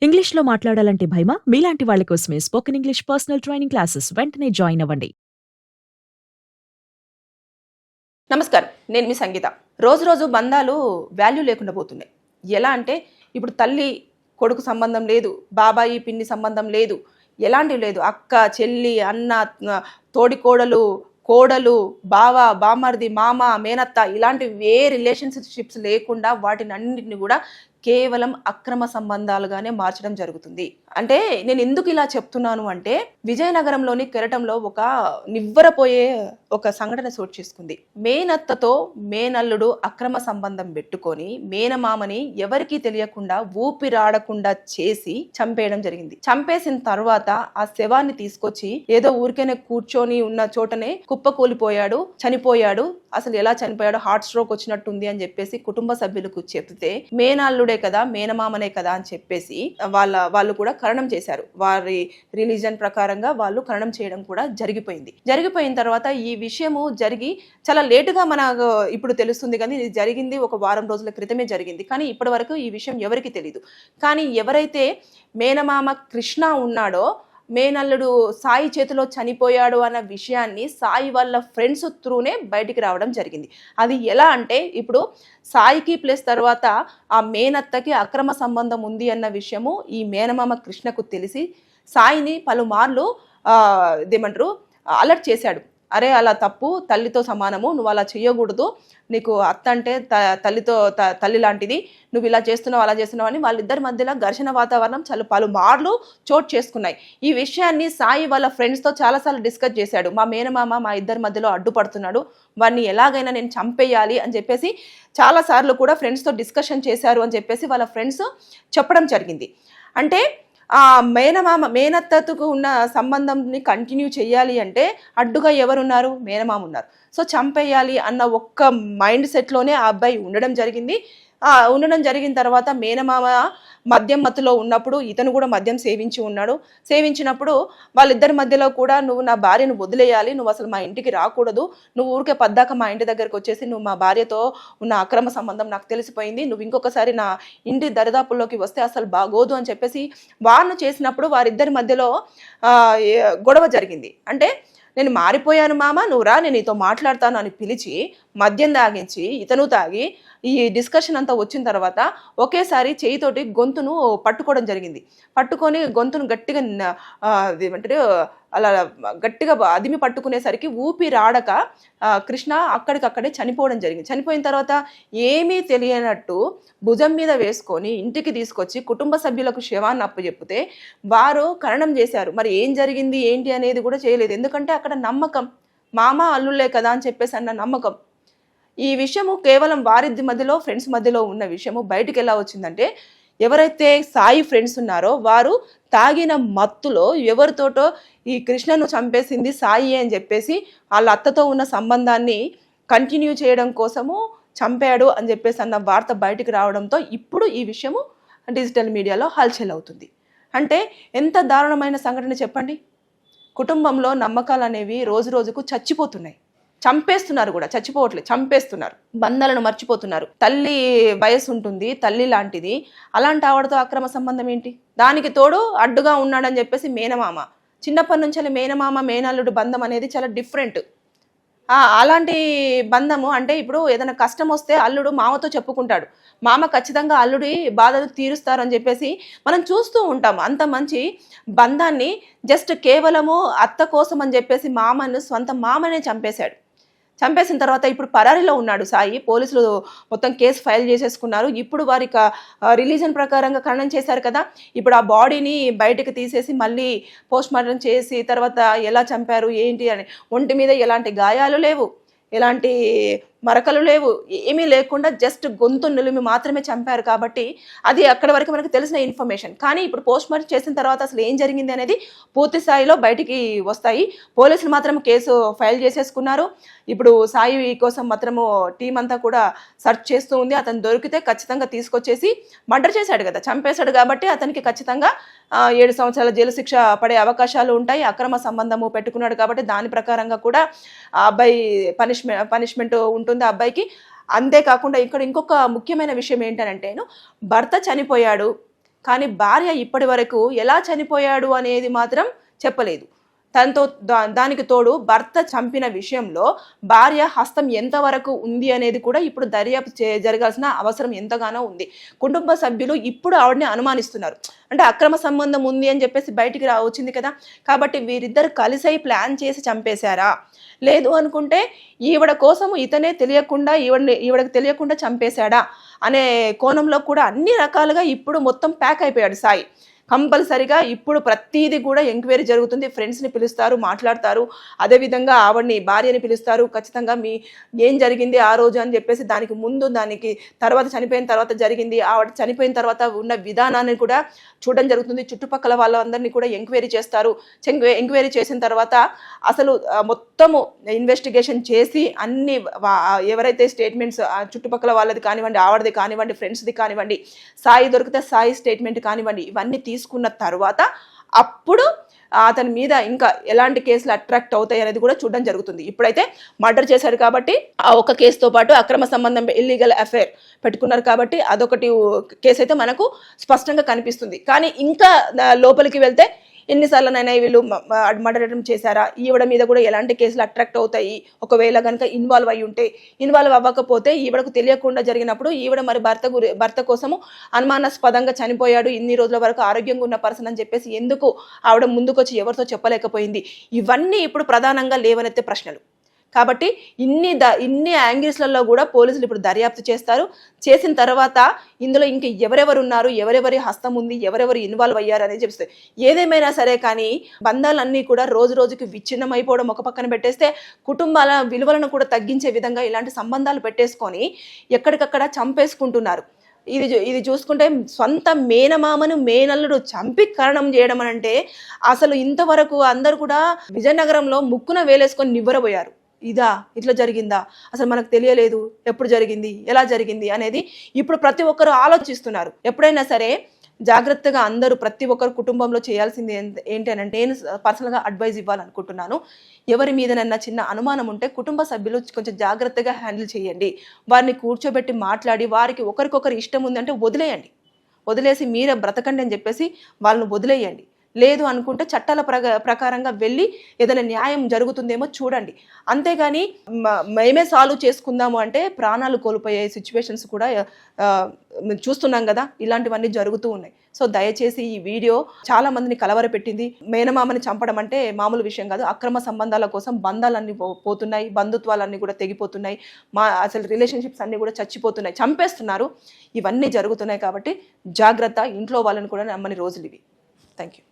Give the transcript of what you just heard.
ఇంగ్లీష్‌లో మాట్లాడాలంటే భయమా? మీలాంటి వాళ్ళ కోసమే spoken English personal training classes వెంటనే జాయిన్ అవ్వండి. నమస్కారం. నేను మీ సంగీత. రోజు రోజు బంధాలు వాల్యూ లేకుండా పోతున్నాయి. ఎలా అంటే ఇప్పుడు తల్లి, కొడుకు సంబంధం లేదు. బాబాయి, పిన్ని సంబంధం లేదు. ఎలాంటివి లేదు. అక్క, చెల్లి, అన్న, తోడికోడలు, కోడలు, బావ, బామర్ది, మామ, మేనత్త ఇలాంటివి ఏ రిలేషన్‌షిప్స్ లేకుండా వాటినన్నిటిని కూడా కేవలం అక్రమ సంబంధాలుగానే మార్చడం జరుగుతుంది. అంటే నేను ఎందుకు ఇలా చెప్తున్నాను అంటే విజయనగరంలోని కెరటంలో ఒక నివ్వరపోయే ఒక సంఘటన చోటు చేసుకుంది. మేనత్తతో మేనల్లుడు అక్రమ సంబంధం పెట్టుకొని మేనమామని ఎవరికీ తెలియకుండా ఊపిరాడకుండా చేసి చంపేయడం జరిగింది. చంపేసిన తర్వాత ఆ శవాన్ని తీసుకొచ్చి ఏదో ఊరికేనే కూర్చొని ఉన్న చోటనే కుప్పకూలిపోయాడు, చనిపోయాడు. అసలు ఎలా చనిపోయాడు, హార్ట్ స్ట్రోక్ వచ్చినట్టుంది అని చెప్పేసి కుటుంబ సభ్యులకు చెప్తే మేనల్లుడే కదా, మేనమామనే కదా అని చెప్పేసి వాళ్ళు కూడా ఖననం చేశారు. వారి రిలీజన్ ప్రకారంగా వాళ్ళు ఖననం చేయడం కూడా జరిగిపోయిన తర్వాత ఈ విషయము జరిగి చాలా లేటుగా మనకు ఇప్పుడు తెలుస్తుంది. కానీ ఇది జరిగింది ఒక వారం రోజుల క్రితమే జరిగింది. కానీ ఇప్పటి వరకు ఈ విషయం ఎవరికి తెలియదు. కానీ ఎవరైతే మేనమామ కృష్ణ ఉన్నాడో మేనల్లుడు సాయి చేతిలో చనిపోయాడు అన్న విషయాన్ని సాయి వాళ్ళ ఫ్రెండ్స్ త్రూనే బయటికి రావడం జరిగింది. అది ఎలా అంటే ఇప్పుడు సాయికి ప్లస్ తర్వాత ఆ మేనత్తకి అక్రమ సంబంధం ఉంది అన్న విషయము ఈ మేనమామ కృష్ణకు తెలిసి సాయిని పలుమార్లు ఇదేమంటారు అలర్ట్ చేశాడు. అరే అలా తప్పు, తల్లితో సమానము, నువ్వు అలా చేయకూడదు, నీకు అత్త అంటే తల్లి లాంటిది, నువ్వు ఇలా చేస్తున్నావు అలా చేస్తున్నావు అని వాళ్ళిద్దరి మధ్యలో ఘర్షణ వాతావరణం పలుమార్లు చోటు చేసుకున్నాయి. ఈ విషయాన్ని సాయి వాళ్ళ ఫ్రెండ్స్తో చాలాసార్లు డిస్కస్ చేశాడు. మా మేనమామ మా ఇద్దరి మధ్యలో అడ్డుపడుతున్నాడు, వాడిని ఎలాగైనా నేను చంపేయాలి అని చెప్పేసి చాలాసార్లు కూడా ఫ్రెండ్స్తో డిస్కషన్ చేశారు అని చెప్పేసి వాళ్ళ ఫ్రెండ్స్ చెప్పడం జరిగింది. అంటే ఆ మేనత్తకు ఉన్న సంబంధంని కంటిన్యూ చేయాలి అంటే అడ్డుగా ఎవరున్నారు? మేనమామ ఉన్నారు. సో చంపేయాలి అన్న ఒక్క మైండ్ సెట్లోనే ఆ అబ్బాయి ఉండడం జరిగిన తర్వాత మేనమామ మద్యం మత్తులో ఉన్నప్పుడు ఇతను కూడా మద్యం సేవించినప్పుడు వాళ్ళిద్దరి మధ్యలో కూడా నువ్వు నా భార్యను వదిలేయాలి, నువ్వు అసలు మా ఇంటికి రాకూడదు, నువ్వు ఊరికే పద్దాక మా ఇంటి దగ్గరకు వచ్చేసి నువ్వు మా భార్యతో ఉన్న అక్రమ సంబంధం నాకు తెలిసిపోయింది, నువ్వు ఇంకొకసారి నా ఇంటి దరిదాపుల్లోకి వస్తే అసలు బాగోదు అని చెప్పేసి వార్ను చేసినప్పుడు వారిద్దరి మధ్యలో గొడవ జరిగింది. అంటే నేను మారిపోయాను మామ, నువ్వు రా, నేను నీతో మాట్లాడతాను అని పిలిచి మద్యం తాగించి ఇతను తాగి ఈ డిస్కషన్ అంతా వచ్చిన తర్వాత ఒకేసారి చేయితోటి గొంతును పట్టుకోవడం జరిగింది. పట్టుకొని గొంతును గట్టిగా ఏమంటారు అలా గట్టిగా అదిమి పట్టుకునేసరికి ఊపిరాడక కృష్ణ అక్కడికక్కడే చనిపోవడం జరిగింది. చనిపోయిన తర్వాత ఏమీ తెలియనట్టు భుజం మీద వేసుకొని ఇంటికి తీసుకొచ్చి కుటుంబ సభ్యులకు శవాన్ని అప్పచెప్పితే వారు ఖననం చేశారు. మరి ఏం జరిగింది ఏంటి అనేది కూడా చేయలేదు. ఎందుకంటే అక్కడ నమ్మకం, మామ అల్లుళ్ళే కదా అని చెప్పేసి అన్న నమ్మకం. ఈ విషయము కేవలం వారిద్దరి మధ్యలో ఫ్రెండ్స్ మధ్యలో ఉన్న విషయము బయటికి ఎలా వచ్చిందంటే ఎవరైతే సాయి ఫ్రెండ్స్ ఉన్నారో వారు తాగిన మత్తులో ఎవరితోటో ఈ కృష్ణను చంపేసింది సాయి అని చెప్పేసి వాళ్ళ అత్తతో ఉన్న సంబంధాన్ని కంటిన్యూ చేయడం కోసము చంపాడు అని చెప్పేసి అన్న వార్త బయటికి రావడంతో ఇప్పుడు ఈ విషయము డిజిటల్ మీడియాలో హల్చల్ అవుతుంది. అంటే ఎంత దారుణమైన సంఘటన చెప్పండి. కుటుంబంలో నమ్మకాలు అనేవి రోజు రోజుకు చచ్చిపోతున్నాయి. చంపేస్తున్నారు కూడా, చచ్చిపోవట్లేదు, చంపేస్తున్నారు. బంధాలను మర్చిపోతున్నారు. తల్లి వయసు ఉంటుంది, తల్లి లాంటిది, అలాంటి ఆవిడతో అక్రమ సంబంధం ఏంటి? దానికి తోడు అడ్డుగా ఉన్నాడని చెప్పేసి మేనమామ. చిన్నప్పటి నుంచి మేనమామ మేనల్లుడు బంధం అనేది చాలా డిఫరెంట్. అలాంటి బంధము అంటే ఇప్పుడు ఏదైనా కష్టం వస్తే అల్లుడు మామతో చెప్పుకుంటాడు, మామ ఖచ్చితంగా అల్లుడి బాధలు తీరుస్తారు అని చెప్పేసి మనం చూస్తూ ఉంటాం. అంత మంచి బంధాన్ని జస్ట్ కేవలము అత్త కోసం అని చెప్పేసి సొంత మామనే చంపేసిన తర్వాత ఇప్పుడు పరారీలో ఉన్నాడు సాయి. పోలీసులు మొత్తం కేసు ఫైల్ చేసేసుకున్నారు. ఇప్పుడు వారికి రిలీజన్ ప్రకారంగా ఖననం చేశారు కదా, ఇప్పుడు ఆ బాడీని బయటకు తీసేసి మళ్ళీ పోస్ట్ మార్టం చేసి తర్వాత ఎలా చంపారు ఏంటి అని, ఒంటి మీద ఎలాంటి గాయాలు లేవు, ఎలాంటి మరకలు లేవు, ఏమీ లేకుండా జస్ట్ గొంతు నులిమి మాత్రమే చంపారు. కాబట్టి అది అక్కడి వరకు మనకు తెలిసిన ఇన్ఫర్మేషన్. కానీ ఇప్పుడు పోస్ట్ మార్టం చేసిన తర్వాత అసలు ఏం జరిగింది అనేది పూర్తి స్థాయిలో బయటికి వస్తాయి. పోలీసులు మాత్రం కేసు ఫైల్ చేసేసుకున్నారు. ఇప్పుడు సాయి కోసం మాత్రము టీం అంతా కూడా సెర్చ్ చేస్తూ ఉంది. అతను దొరికితే ఖచ్చితంగా తీసుకొచ్చేసి, మర్డర్ చేశాడు కదా, చంపేశాడు కాబట్టి అతనికి ఖచ్చితంగా 7 సంవత్సరాల జైలు శిక్ష పడే అవకాశాలు ఉంటాయి. అక్రమ సంబంధము పెట్టుకున్నాడు కాబట్టి దాని ప్రకారంగా కూడా ఆ అబ్బాయి పనిష్మెంట్ ఉంటుంది ఆ అబ్బాయికి. అంతేకాకుండా ఇక్కడ ఇంకొక ముఖ్యమైన విషయం ఏంటంటే, భర్త చనిపోయాడు, కానీ భార్య ఇప్పటి వరకు ఎలా చనిపోయాడు అనేది మాత్రం చెప్పలేదు. తనతో దానికి తోడు భర్త చంపిన విషయంలో భార్య హస్తం ఎంతవరకు ఉంది అనేది కూడా ఇప్పుడు దర్యాప్తు జరగాల్సిన అవసరం ఎంతగానో ఉంది. కుటుంబ సభ్యులు ఇప్పుడు ఆవిడని అనుమానిస్తున్నారు. అంటే అక్రమ సంబంధం ఉంది అని చెప్పేసి బయటికి వచ్చింది కదా, కాబట్టి వీరిద్దరు కలిసై ప్లాన్ చేసి చంపేశారా, లేదు అనుకుంటే ఈవిడ కోసం ఇతనే తెలియకుండా ఈవిడకి తెలియకుండా చంపేశాడా అనే కోణంలో కూడా అన్ని రకాలుగా ఇప్పుడు మొత్తం ప్యాక్ అయిపోయాడు సాయి. కంపల్సరిగా ఇప్పుడు ప్రతిదీ కూడా ఎంక్వైరీ జరుగుతుంది. ఫ్రెండ్స్ని పిలుస్తారు, మాట్లాడతారు. అదేవిధంగా ఆవిడని భార్యని పిలుస్తారు. ఖచ్చితంగా ఏం జరిగింది ఆ రోజు అని చెప్పేసి దానికి ముందు దానికి తర్వాత చనిపోయిన తర్వాత జరిగింది, ఆవిడ చనిపోయిన తర్వాత ఉన్న విధానాన్ని కూడా చూడడం జరుగుతుంది. చుట్టుపక్కల వాళ్ళందరినీ కూడా ఎంక్వైరీ చేస్తారు. ఎంక్వైరీ చేసిన తర్వాత అసలు మొత్తము ఇన్వెస్టిగేషన్ చేసి అన్ని ఎవరైతే స్టేట్మెంట్స్ చుట్టుపక్కల వాళ్ళది కానివ్వండి, ఆవిడది కానివ్వండి, ఫ్రెండ్స్ది కానివ్వండి, సాయి దొరికితే సాయి స్టేట్మెంట్ కానివ్వండి, ఇవన్నీ తీసుకున్న తర్వాత అప్పుడు అతని మీద ఇంకా ఎలాంటి కేసులు అట్రాక్ట్ అవుతాయి అనేది కూడా చూడడం జరుగుతుంది. ఇప్పుడైతే మర్డర్ చేశారు కాబట్టి ఆ ఒక కేసుతో పాటు అక్రమ సంబంధం ఇల్లీగల్ అఫైర్ పెట్టుకున్నారు కాబట్టి అదొకటి కేసు అయితే మనకు స్పష్టంగా కనిపిస్తుంది. కానీ ఇంకా లోపలికి వెళ్తే ఎన్నిసార్లునైనా వీళ్ళు మర్డర్ అటెంప్ట్ చేశారా, ఈవిడ మీద కూడా ఎలాంటి కేసులు అట్రాక్ట్ అవుతాయి, ఒకవేళ కనుక ఇన్వాల్వ్ అయ్యి ఉంటే, ఇన్వాల్వ్ అవ్వకపోతే ఈవిడకు తెలియకుండా జరిగినప్పుడు ఈవిడ మరి భర్త కోసము అనుమానాస్పదంగా చనిపోయాడు, ఇన్ని రోజుల వరకు ఆరోగ్యంగా ఉన్న పర్సన్ అని చెప్పేసి ఎందుకు ఆవిడ ముందుకొచ్చి ఎవరితో చెప్పలేకపోయింది, ఇవన్నీ ఇప్పుడు ప్రధానంగా లేవనెత్తే ప్రశ్నలు. కాబట్టి ఇన్ని యాంగిల్స్లలో కూడా పోలీసులు ఇప్పుడు దర్యాప్తు చేస్తారు. చేసిన తర్వాత ఇందులో ఇంక ఎవరెవరు ఉన్నారు, ఎవరెవరి హస్తం ఉంది, ఎవరెవరు ఇన్వాల్వ్ అయ్యారు అనేది చెప్తారు. ఏదేమైనా సరే కానీ బంధాలన్నీ కూడా రోజు రోజుకి విచ్ఛిన్నం అయిపోవడం ఒక పక్కన పెట్టేస్తే, కుటుంబాల విలువలను కూడా తగ్గించే విధంగా ఇలాంటి సంబంధాలు పెట్టేసుకొని ఎక్కడికక్కడ చంపేసుకుంటున్నారు. ఇది చూసుకుంటే సొంత మేనమామను మేనల్లుడు చంపి కరణం చేయడం అంటే అసలు ఇంతవరకు అందరూ కూడా విజయనగరంలో ముక్కున వేలేసుకొని నివ్వరబోయారు. ఇట్లా జరిగిందా, అసలు మనకు తెలియలేదు, ఎప్పుడు జరిగింది, ఎలా జరిగింది అనేది ఇప్పుడు ప్రతి ఒక్కరు ఆలోచిస్తున్నారు. ఎప్పుడైనా సరే జాగ్రత్తగా అందరూ ప్రతి ఒక్కరు కుటుంబంలో చేయాల్సింది ఏంటి అని అంటే, నేను పర్సనల్గా అడ్వైజ్ ఇవ్వాలనుకుంటున్నాను. ఎవరి మీదనన్నా చిన్న అనుమానం ఉంటే కుటుంబ సభ్యులు కొంచెం జాగ్రత్తగా హ్యాండిల్ చేయండి. వారిని కూర్చోబెట్టి మాట్లాడి వారికి ఒకరికొకరు ఇష్టం ఉందంటే వదిలేసి మీరే బ్రతకండి అని చెప్పేసి వాళ్ళని వదిలేయండి. లేదు అనుకుంటే చట్టాల ప్రకారంగా వెళ్ళి ఏదైనా న్యాయం జరుగుతుందేమో చూడండి. అంతేగాని మేమే సాల్వ్ చేసుకుందాము అంటే ప్రాణాలు కోల్పోయే సిచ్యువేషన్స్ కూడా చూస్తున్నాం కదా, ఇలాంటివన్నీ జరుగుతూ ఉన్నాయి. సో దయచేసి ఈ వీడియో చాలా మందిని కలవరపెట్టింది. మేనమామని చంపడం అంటే మామూలు విషయం కాదు. అక్రమ సంబంధాల కోసం బంధాలన్నీ పోతున్నాయి, బంధుత్వాలన్నీ కూడా తెగిపోతున్నాయి, అసలు రిలేషన్షిప్స్ అన్నీ కూడా చచ్చిపోతున్నాయి, చంపేస్తున్నారు. ఇవన్నీ జరుగుతున్నాయి కాబట్టి జాగ్రత్త. ఇంట్లో వాళ్ళని కూడా నమ్మని రోజులు ఇవి. Thank you.